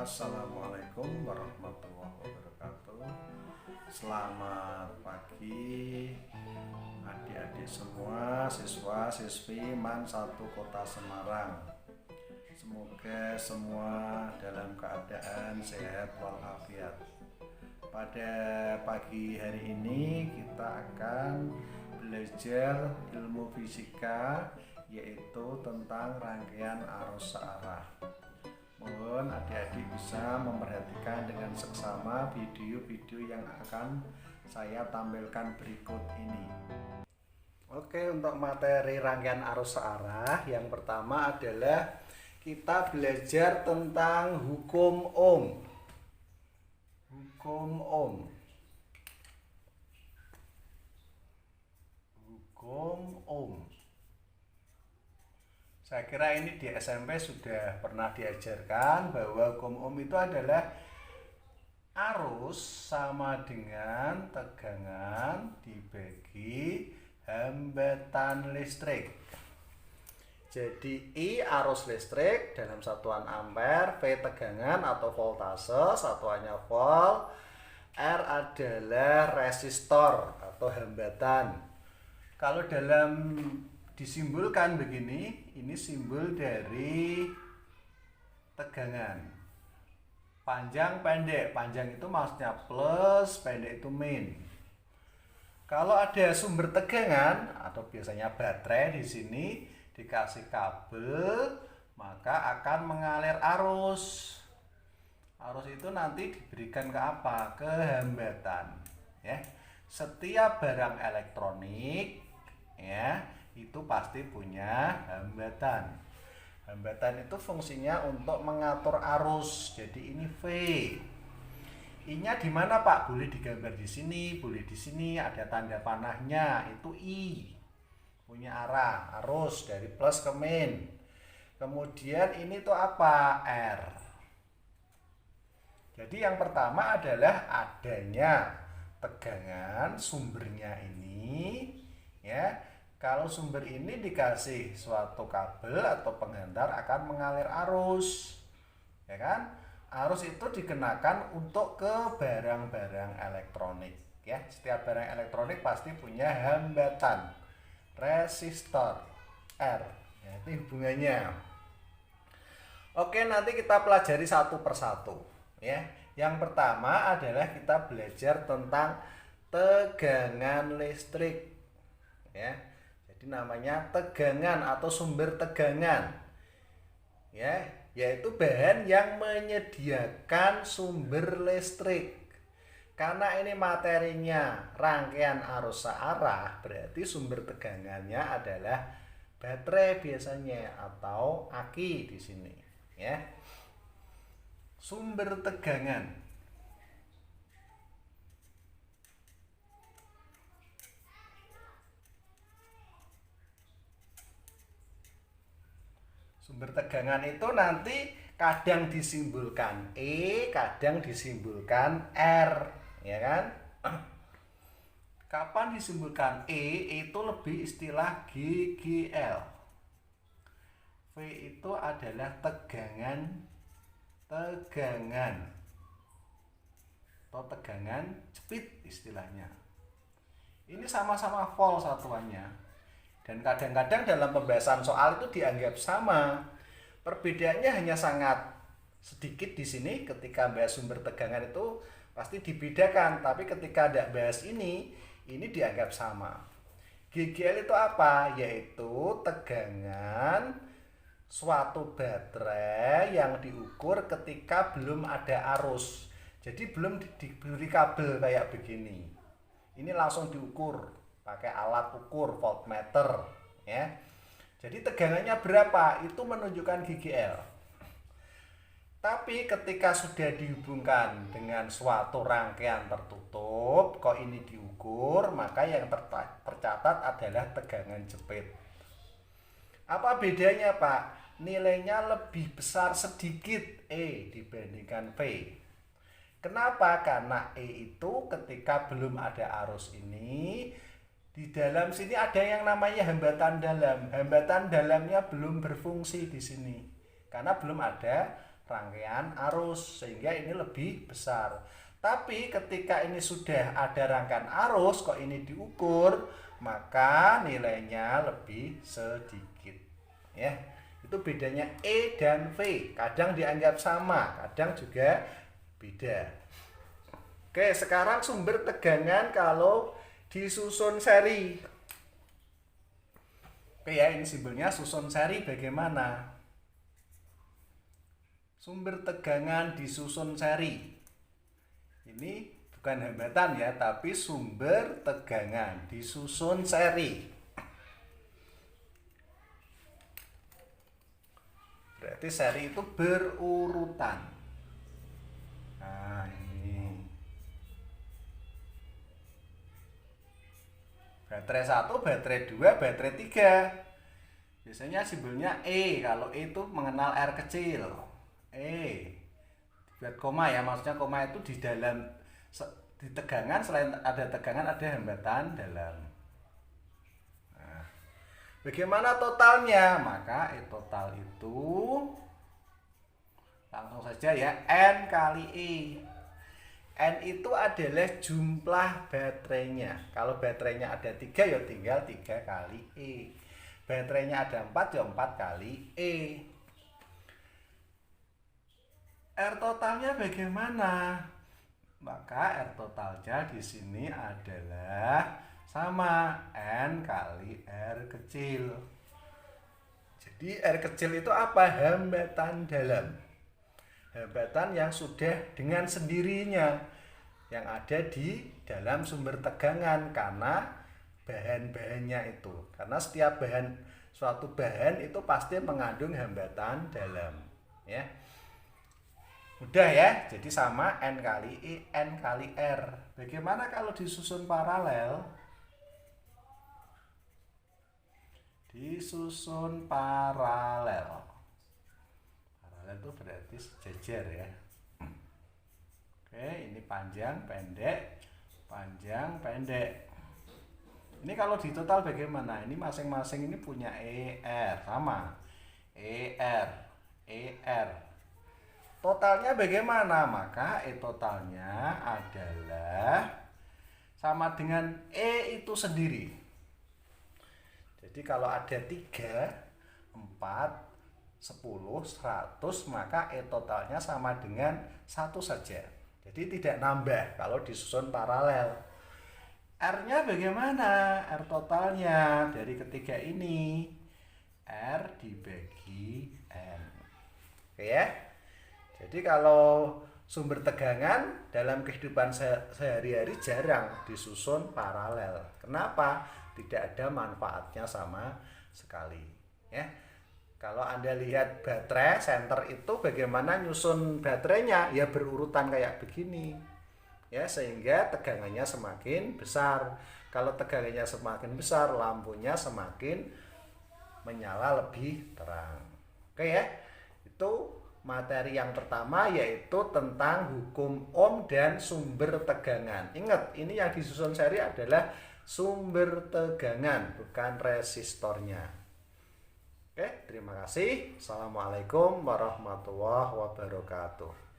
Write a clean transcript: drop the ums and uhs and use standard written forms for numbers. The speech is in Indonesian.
Assalamualaikum warahmatullahi wabarakatuh. Selamat pagi adik-adik semua, siswa-siswi MAN 1 Kota Semarang. Semoga semua dalam keadaan sehat walafiat. Pada pagi hari ini kita akan belajar ilmu fisika, yaitu tentang rangkaian arus searah. Mohon adik-adik bisa memperhatikan dengan seksama video-video yang akan saya tampilkan berikut ini. Oke, untuk materi rangkaian arus searah, yang pertama adalah kita belajar tentang hukum Ohm. Hukum Ohm. Hukum Ohm. Saya kira ini di SMP sudah pernah diajarkan bahwa hukum Ohm itu adalah arus sama dengan tegangan dibagi hambatan listrik. Jadi I arus listrik dalam satuan ampere, V tegangan atau voltase, satuannya volt, R adalah resistor atau hambatan. Kalau dalam disimbolkan begini, ini simbol dari tegangan. Panjang, pendek. Panjang itu maksudnya plus, pendek itu min. Kalau ada sumber tegangan atau biasanya baterai di sini dikasih kabel, maka akan mengalir arus. Arus itu nanti diberikan ke apa? Ke hambatan. Ya. Setiap barang elektronik, ya, itu pasti punya hambatan. Hambatan itu fungsinya untuk mengatur arus. Jadi ini V. I-nya di mana, Pak? Boleh digambar di sini, boleh di sini, ada tanda panahnya, itu I. Punya arah, arus dari plus ke min. Kemudian ini tuh apa? R. Jadi yang pertama adalah adanya tegangan, sumbernya ini, ya. Kalau sumber ini dikasih suatu kabel atau penghantar akan mengalir arus, ya kan? Arus itu dikenakan untuk ke barang-barang elektronik, ya. Setiap barang elektronik pasti punya hambatan, resistor, R. Ya, itu hubungannya. Oke, nanti kita pelajari satu persatu, ya. Yang pertama adalah kita belajar tentang tegangan listrik, ya. Namanya tegangan atau sumber tegangan, ya, yaitu bahan yang menyediakan sumber listrik. Karena ini materinya rangkaian arus searah, berarti sumber tegangannya adalah baterai biasanya atau aki di sini, ya. Sumber tegangan. Sumber tegangan itu nanti kadang disimbolkan E, kadang disimbolkan R, ya kan? Kapan disimbolkan E itu lebih istilah GGL. V itu adalah tegangan atau tegangan jepit istilahnya. Ini sama-sama volt satuannya. Dan kadang-kadang dalam pembahasan soal itu dianggap sama. Perbedaannya hanya sangat sedikit di sini. Ketika bahas sumber tegangan itu pasti dibedakan, tapi ketika tidak bahas ini dianggap sama. GGL itu apa? Yaitu tegangan suatu baterai yang diukur ketika belum ada arus. Jadi belum diberi kabel kayak begini. Ini langsung diukur pakai alat ukur voltmeter, ya. Jadi tegangannya berapa itu menunjukkan GGL. Tapi ketika sudah dihubungkan dengan suatu rangkaian tertutup, kok ini diukur, maka yang tercatat adalah tegangan jepit. Apa bedanya, Pak? Nilainya lebih besar sedikit E dibandingkan V. Kenapa? Karena E itu ketika belum ada arus ini, di dalam sini ada yang namanya hambatan dalam. Hambatan dalamnya belum berfungsi di sini karena belum ada rangkaian arus, sehingga ini lebih besar. Tapi ketika ini sudah ada rangkaian arus kok ini diukur, maka nilainya lebih sedikit. Ya, itu bedanya E dan V. Kadang dianggap sama, kadang juga beda. Oke, sekarang sumber tegangan kalau disusun seri. Oke ya, ini simbolnya susun seri bagaimana? Sumber tegangan disusun seri. Ini bukan hambatan ya, tapi sumber tegangan disusun seri. Berarti seri itu berurutan. Nah, ini. Baterai 1, baterai 2, baterai 3. Biasanya simbolnya E. Kalau E itu mengenal R kecil. E. Buat koma ya, maksudnya koma itu di dalam, di tegangan, selain ada tegangan ada hambatan dalam. Nah, bagaimana totalnya? Maka E total itu langsung saja ya, N kali E. N itu adalah jumlah baterainya. Kalau baterainya ada 3 ya tinggal 3 kali E. Baterainya ada 4 ya 4 kali E. R totalnya bagaimana? Maka R totalnya di sini adalah sama N kali R kecil. Jadi R kecil itu apa? Hambatan dalam. Hambatan yang sudah dengan sendirinya yang ada di dalam sumber tegangan karena bahan-bahannya itu. Karena setiap bahan, suatu bahan itu pasti mengandung hambatan dalam, ya. Mudah ya, jadi sama N kali I, N kali R. Bagaimana kalau disusun paralel? Disusun paralel. Paralel itu berarti sejajar ya. Oke, ini panjang, pendek, panjang, pendek. Ini kalau di total bagaimana? Ini masing-masing ini punya ER, sama. ER, ER. Totalnya bagaimana? Maka E totalnya adalah sama dengan E itu sendiri. Jadi kalau ada 3, 4, 10, 100, maka E totalnya sama dengan 1 saja. Jadi tidak nambah kalau disusun paralel. R-nya bagaimana? R totalnya dari ketiga ini. R dibagi N. Oke ya? Jadi kalau sumber tegangan dalam kehidupan sehari-hari jarang disusun paralel. Kenapa? Tidak ada manfaatnya sama sekali. Ya. Kalau Anda lihat baterai senter itu bagaimana nyusun baterainya? Ya berurutan kayak begini. Ya, sehingga tegangannya semakin besar. Kalau tegangannya semakin besar, lampunya semakin menyala lebih terang. Oke ya. Itu materi yang pertama, yaitu tentang hukum Ohm dan sumber tegangan. Ingat, ini yang disusun seri adalah sumber tegangan, bukan resistornya. Oke, terima kasih. Assalamualaikum warahmatullahi wabarakatuh.